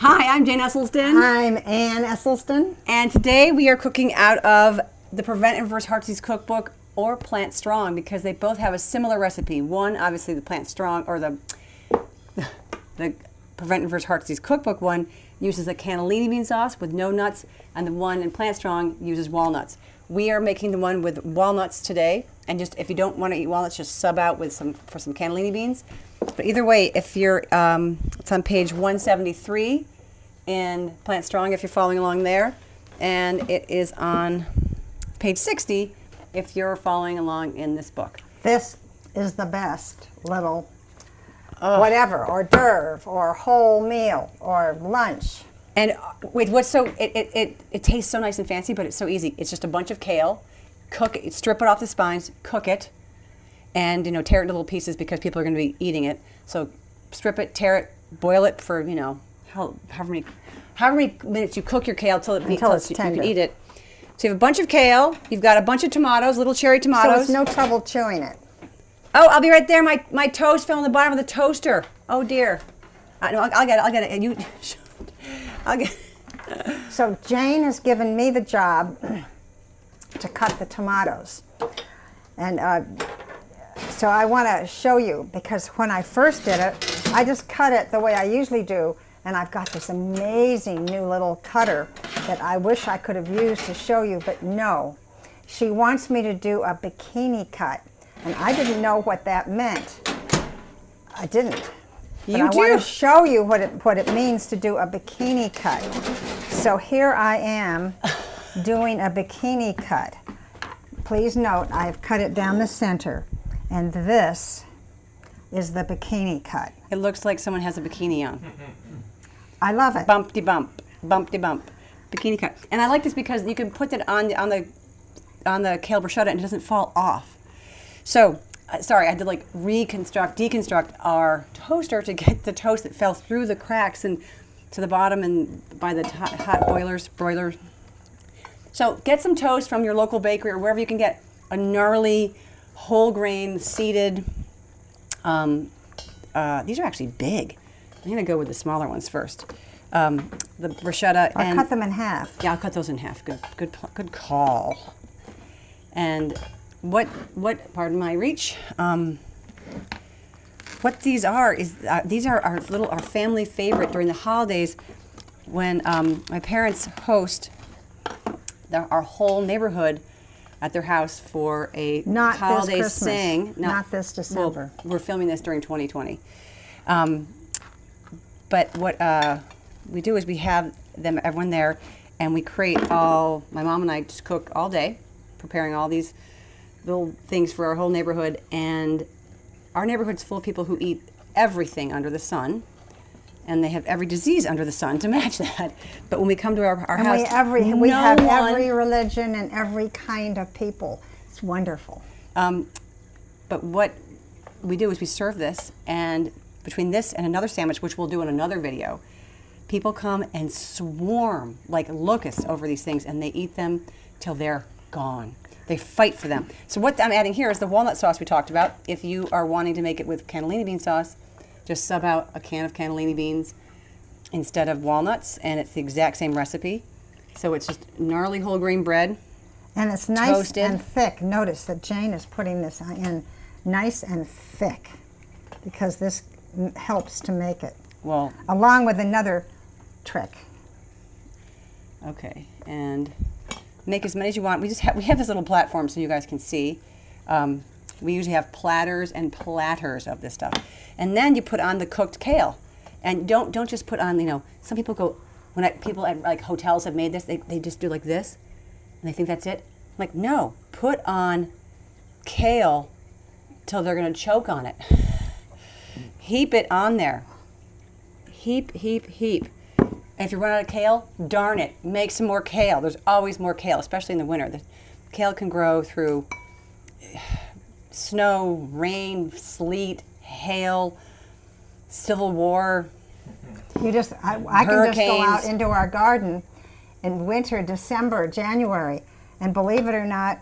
Hi, I'm Jane Esselstyn. I'm Ann Esselstyn. And today we are cooking out of the Prevent and Reverse Heart Disease Cookbook or Plant Strong, because they both have a similar recipe. One, obviously the Plant Strong, or the Prevent and Reverse Heart Disease Cookbook one, uses a cannellini bean sauce with no nuts, and the one in Plant Strong uses walnuts. We are making the one with walnuts today, and just if you don't want to eat walnuts, just sub out with some cannellini beans. But either way, if you're, it's on page 173 in Plant Strong if you're following along there, and it is on page 60 if you're following along in this book. This is the best little whatever, hors d'oeuvre, or whole meal, or lunch. And wait, what's so, it tastes so nice and fancy, but it's so easy. It's just a bunch of kale, cook it, strip it off the spines, cook it, and tear it into little pieces because people are going to be eating it. So strip it, tear it, boil it for however many minutes you cook your kale till it's you can eat it. So you have a bunch of kale, you've got a bunch of tomatoes, little cherry tomatoes. So it's no trouble chewing it. Oh, I'll be right there. My toast fell on the bottom of the toaster. Oh dear. No, I'll get it. And you, I'll get it. So Jane has given me the job to cut the tomatoes, and so I want to show you, because when I first did it, I just cut it the way I usually do, and I've got this amazing new little cutter that I wish I could have used to show you, but no. She wants me to do a bikini cut, and I didn't know what that meant. I didn't. But I want to show you what it means to do a bikini cut. So here I am doing a bikini cut. Please note, I have cut it down the center, and this is the bikini cut. It looks like someone has a bikini on. I love it. Bumpty bump, bumpty bump, bikini cut. And I like this because you can put it on the kale bruschetta and it doesn't fall off. So, sorry, I had to like deconstruct our toaster to get the toast that fell through the cracks and to the bottom and by the hot broilers. So get some toast from your local bakery or wherever you can get a gnarly, whole grain, seeded. These are actually big. I'm gonna go with the smaller ones first. The bruschetta. Or cut them in half. Yeah, I'll cut those in half. Good call. And what? Pardon my reach. What these are is these are our family favorite during the holidays, when my parents host our whole neighborhood at their house for a holiday sing. Not this December. Well, we're filming this during 2020. But what we do is we have everyone there, and we create my mom and I just cook all day, preparing all these little things for our whole neighborhood. And our neighborhood's full of people who eat everything under the sun, and they have every disease under the sun to match that. But when we come to our house, we have every religion and every kind of people. It's wonderful. But what we do is we serve this, and between this and another sandwich, which we'll do in another video, people come and swarm like locusts over these things, and they eat them till they're gone. They fight for them. So what I'm adding here is the walnut sauce we talked about. If you are wanting to make it with cannellini bean sauce, just sub out a can of cannellini beans instead of walnuts, and it's the exact same recipe. So it's just gnarly whole grain bread. And it's nice and thick. Notice that Jane is putting this in nice and thick, because this helps to make it. Well, along with another trick. Okay, and make as many as you want. We have this little platform so you guys can see. We usually have platters and platters of this stuff, and then you put on the cooked kale, and don't just put on. Some people go people at like hotels have made this. They just do like this, and they think that's it. I'm like, no, put on kale till they're gonna choke on it. Heap it on there. Heap, heap, heap. And if you run out of kale, darn it, make some more kale. There's always more kale, especially in the winter. The kale can grow through snow, rain, sleet, hail, civil war. I can just go out into our garden in winter, December, January, and believe it or not,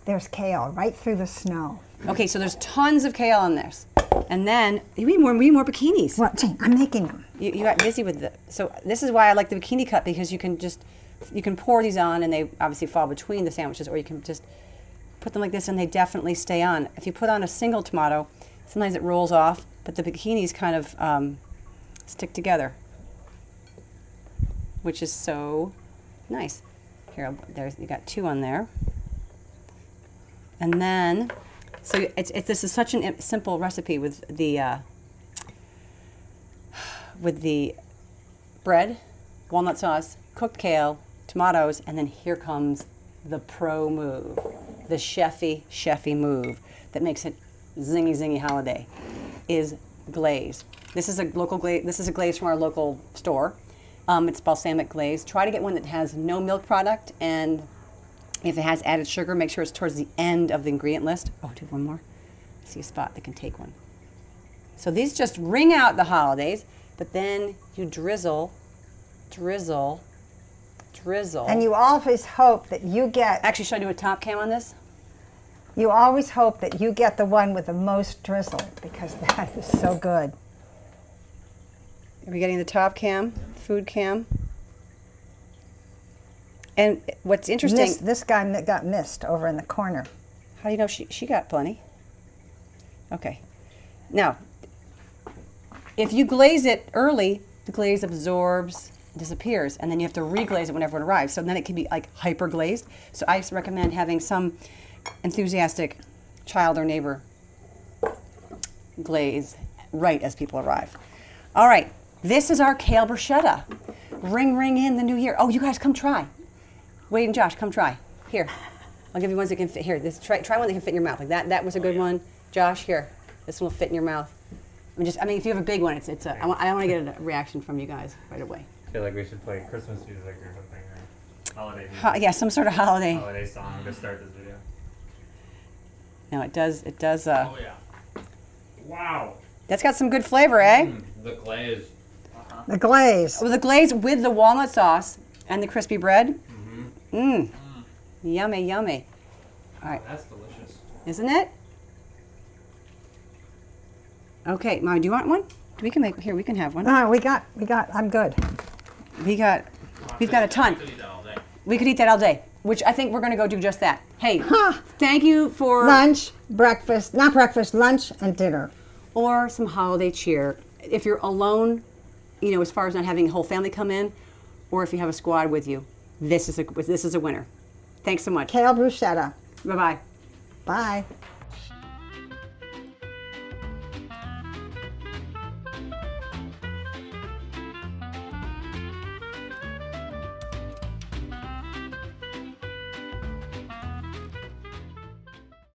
there's kale right through the snow. Okay, so there's tons of kale on this. And then, we need more bikinis. Well, Jane, I'm making them. You got busy with the, so this is why I like the bikini cut, because you can pour these on and they obviously fall between the sandwiches, or you can just put them like this and they definitely stay on. If you put on a single tomato, sometimes it rolls off, but the bikinis kind of stick together, which is so nice. Here, you got 2 on there. And then, so this is such a simple recipe with the bread, walnut sauce, cooked kale, tomatoes, and then here comes the pro move, the chefy move that makes it zingy holiday, is glaze. This is a local glaze. This is a glaze from our local store. It's balsamic glaze. Try to get one that has no milk product, and if it has added sugar, make sure it's towards the end of the ingredient list. Oh, do one more. I see a spot that can take one. So these just ring out the holidays, but then you drizzle. And you always hope that you get... Actually, should I do a top cam on this? You always hope that you get the one with the most drizzle, because that is so good. Are we getting the top cam, food cam? And what's interesting... This guy got missed over in the corner. How do you know she got plenty? Okay. Now, if you glaze it early, the glaze absorbs, disappears, and then you have to reglaze it when everyone arrives. So then it can be like hyper glazed. So I recommend having some enthusiastic child or neighbor glaze right as people arrive. All right, this is our kale bruschetta. Ring in the new year. Oh, you guys come try. Wade and Josh, come try. Here, I'll give you ones that can fit. Here, try one that can fit in your mouth. Like that was a good one. Josh, here, this one will fit in your mouth. I mean, if you have a big one, I want to get a reaction from you guys right away. I feel like we should play Christmas music or something, or holiday music. Yeah, some sort of holiday Song to start this video. No, it does. Oh yeah. Wow. That's got some good flavor, eh? The glaze. The glaze. Well, the glaze with the walnut sauce and the crispy bread. Yummy. All right. That's delicious. Isn't it? Okay, Mom, do you want one? We can have one. No, I'm good. We've got a ton. We could eat that all day, which I think we're going to go do just that. Hey, thank you for... Lunch, breakfast, not breakfast, lunch and dinner. Or some holiday cheer. If you're alone, as far as not having a whole family come in, or if you have a squad with you, this is a winner. Thanks so much. Kale bruschetta. Bye-bye. Bye.